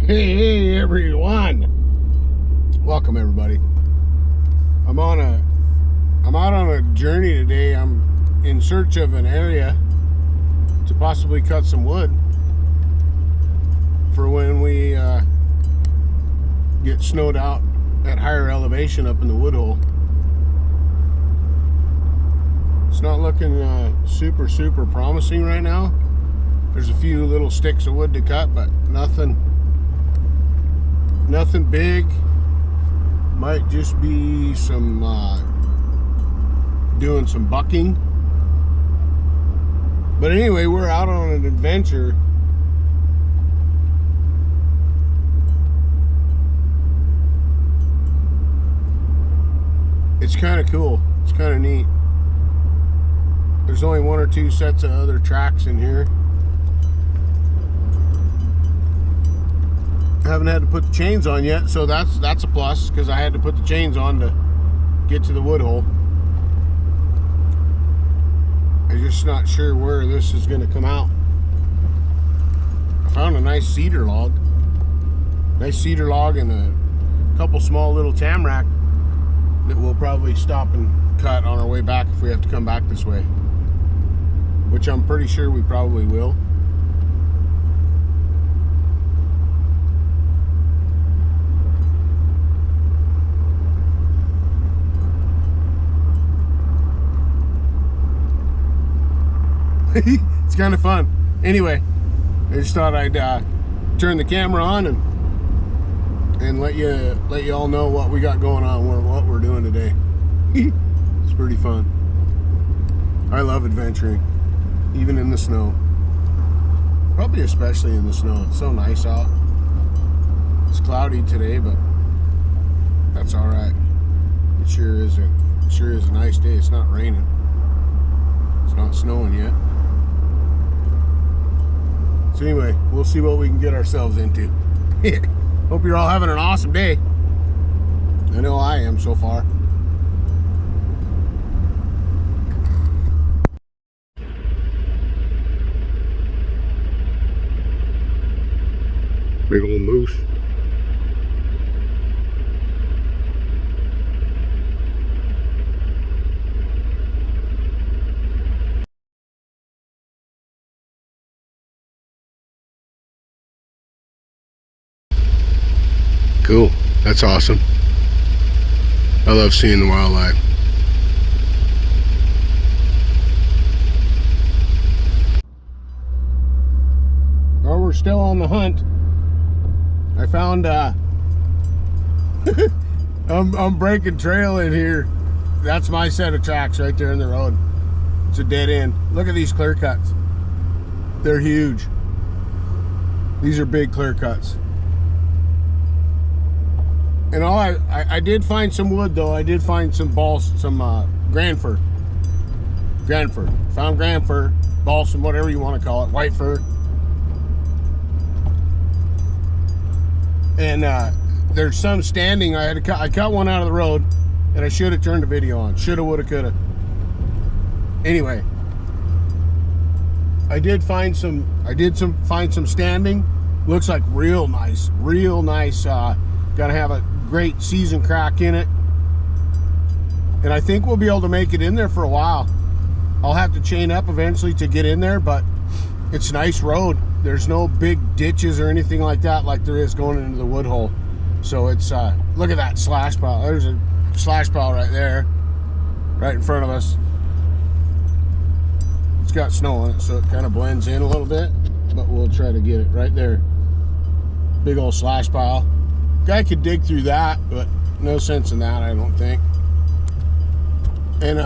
Hey everyone! Welcome everybody. I'm out on a journey today. I'm in search of an area to possibly cut some wood for when we get snowed out at higher elevation up in the wood hole. It's not looking super promising right now. There's a few little sticks of wood to cut, but nothing big. Might just be some doing some bucking. But anyway, we're out on an adventure. It's kind of cool. It's kind of neat. There's only one or two sets of other tracks in here. I haven't had to put the chains on yet, so that's a plus, because I had to put the chains on to get to the wood hole. I'm just not sure where this is going to come out. I found a nice cedar log and a couple small little tamarack that we'll probably stop and cut on our way back if we have to come back this way, which I'm pretty sure we probably will. It's kind of fun. Anyway, I just thought I'd turn the camera on and let you all know what we got going on, what we're doing today. It's pretty fun. I love adventuring, even in the snow. Probably especially in the snow. It's so nice out. It's cloudy today, but that's all right. It sure is a nice day. It's not raining. It's not snowing yet. So anyway, we'll see what we can get ourselves into. Hope you're all having an awesome day. I know I am so far. Big old moose. Cool. That's awesome. I love seeing the wildlife. Well, we're still on the hunt. I found I'm breaking trail in here. That's my set of tracks right there in the road. It's a dead end. Look at these clear cuts. They're huge. These are big clear cuts. And all I did find some wood though. I did find some grand fir. Found grand fir, balsam, whatever you want to call it, white fir. And there's some standing. I cut one out of the road, and I should have turned the video on. Shoulda, woulda, coulda. Anyway, I did find some standing. Looks like real nice. Gotta have a great season crack in it, and I think we'll be able to make it in there for a while. I'll have to chain up eventually to get in there, but it's a nice road. There's no big ditches or anything like that like there is going into the wood hole. So it's look at that slash pile. There's a slash pile right there, right in front of us. It's got snow on it, so it kind of blends in a little bit, but we'll try to get it right there. Big old slash pile. Guy could dig through that, but no sense in that, I don't think. And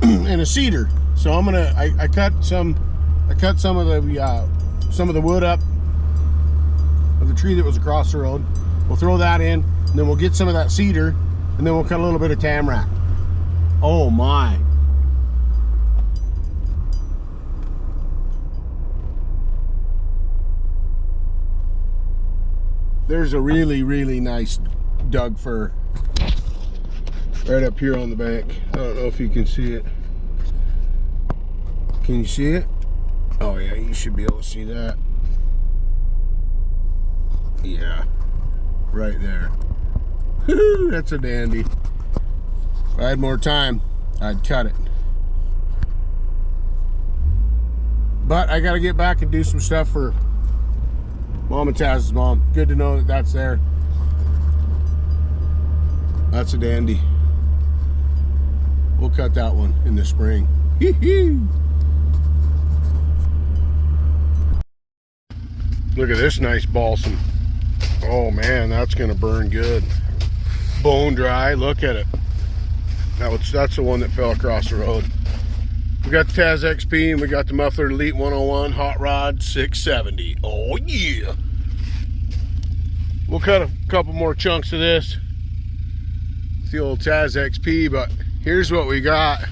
and a cedar. So I'm gonna I cut some of the wood up of the tree that was across the road. We'll throw that in, and then we'll get some of that cedar, and then we'll cut a little bit of tamarack. Oh my. There's a really nice Doug fir right up here on the bank. I don't know if you can see it. Can you see it? Oh yeah, you should be able to see that. Yeah, right there. That's a dandy. If I had more time, I'd cut it. But I gotta get back and do some stuff for Mom and Taz's mom. Good to know that that's there. That's a dandy. We'll cut that one in the spring. Look at this nice balsam. Oh man, that's gonna burn good. Bone dry, look at it. That's the one that fell across the road. We got the Taz XP and we got the Muffler Elite 101 Hot Rod 670. Oh yeah. We'll cut a couple more chunks of this. It's the old Taz XP, but here's what we got.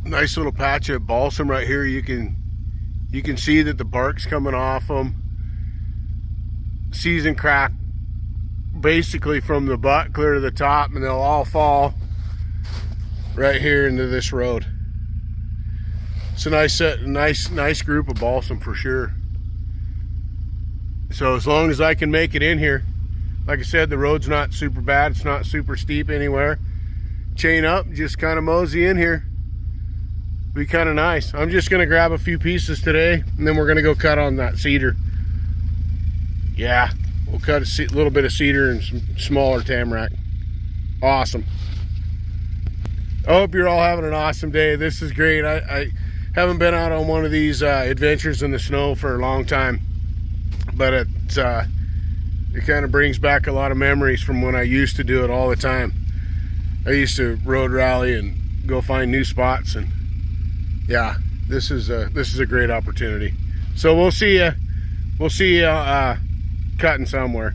Nice little patch of balsam right here. You can see that the bark's coming off them. Season crack basically from the butt clear to the top, and they'll all fall right here into this road. It's a nice set, nice group of balsam for sure. So as long as I can make it in here, like I said, the road's not super bad, it's not super steep anywhere. Chain up, just kind of mosey in here. Be kind of nice. I'm just gonna grab a few pieces today, and then we're gonna go cut on that cedar. Yeah, we'll cut a little bit of cedar and some smaller tamarack. Awesome. I hope you're all having an awesome day. This is great. I haven't been out on one of these adventures in the snow for a long time, but it kind of brings back a lot of memories from when I used to do it all the time. I used to road rally and go find new spots, and yeah, this is a great opportunity. So we'll see you cutting somewhere.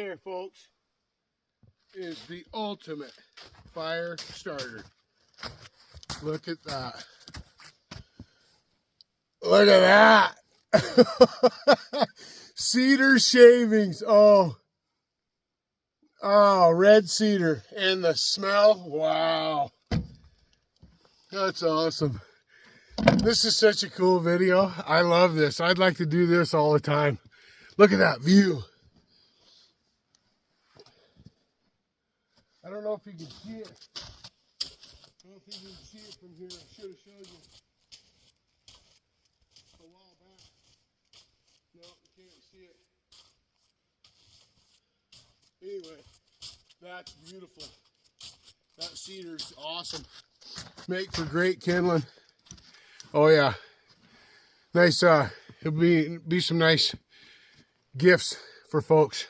there, folks, is the ultimate fire starter. Look at that. Look at that. Cedar shavings. Oh, red cedar. And the smell. Wow. That's awesome. This is such a cool video. I love this. I'd like to do this all the time. Look at that view. I don't know if you can see it. I don't think you can see it from here. I should have showed you a while back. No, you can't see it. Anyway, that's beautiful. That cedar's awesome. Make for great kindling. Oh yeah. Nice, it'll be some nice gifts for folks.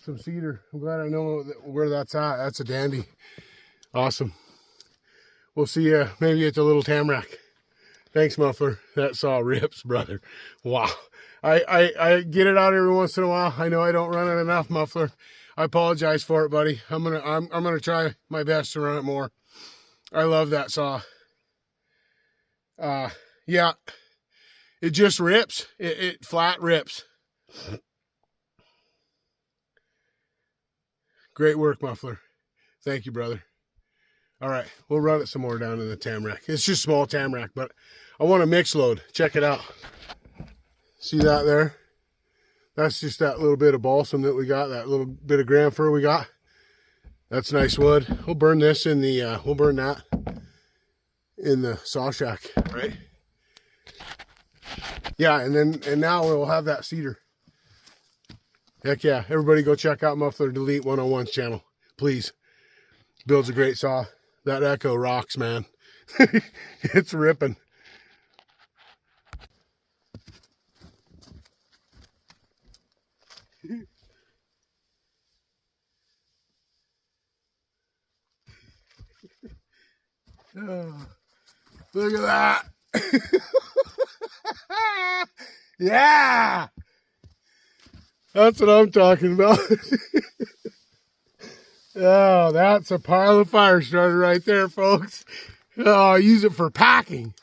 Some cedar. I'm glad I know where that's at. That's a dandy. Awesome. We'll see you maybe at the little tamarack. Thanks, Muffler. That saw rips, brother. Wow. I get it out every once in a while. I know I don't run it enough, Muffler. I apologize for it, buddy. I'm gonna try my best to run it more. I love that saw. Yeah. It just rips. It flat rips. Great work, Muffler. Thank you, brother. All right, we'll run it some more down in the tamarack. It's just small tamarack, but I want a mix load. Check it out. See that there? That's just that little bit of balsam that we got, that little bit of gram fir we got. That's nice wood. We'll burn this in the, we'll burn that in the saw shack, right? Yeah, and now we'll have that cedar. Heck yeah, everybody go check out Muffler Delete 101's channel, please. Builds a great saw. That Echo rocks, man. It's ripping. Oh, look at that. Yeah, that's what I'm talking about. Oh, that's a pile of fire starter right there, folks. Oh, I use it for packing.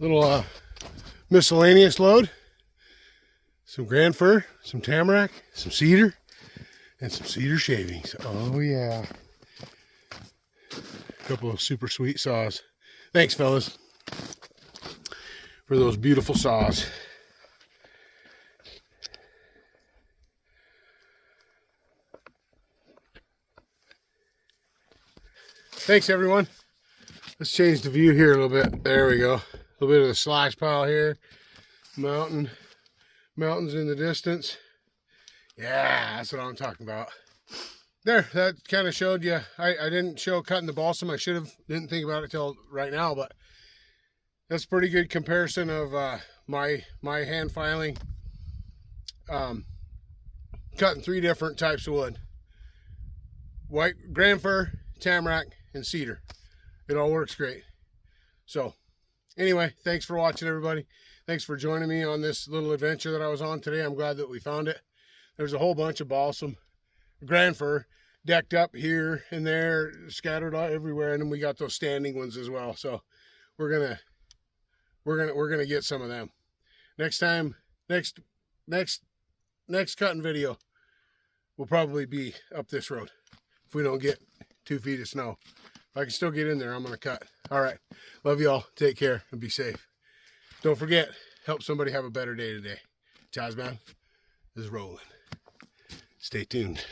little miscellaneous load. Some grand fir, some tamarack, some cedar, and some cedar shavings. Oh yeah. A couple of super sweet saws. Thanks, fellas, for those beautiful saws. Thanks, everyone. Let's change the view here a little bit. There we go. A little bit of the slash pile here. Mountains in the distance. Yeah, that's what I'm talking about. There, that kind of showed you. I didn't show cutting the balsam. I should have. Didn't think about it till right now, but that's a pretty good comparison of my hand filing. Cutting 3 different types of wood: white grand fir, tamarack, and cedar. It all works great. So anyway, thanks for watching, everybody. Thanks for joining me on this little adventure that I was on today. I'm glad that we found it. There's a whole bunch of balsam, grand fir decked up here and there, scattered out everywhere, and then we got those standing ones as well. So we're gonna get some of them next time. Next cutting video will probably be up this road if we don't get 2 feet of snow. If I can still get in there, I'm gonna cut. All right, love y'all. Take care and be safe. Don't forget, help somebody have a better day today. TazMan is rolling. Stay tuned.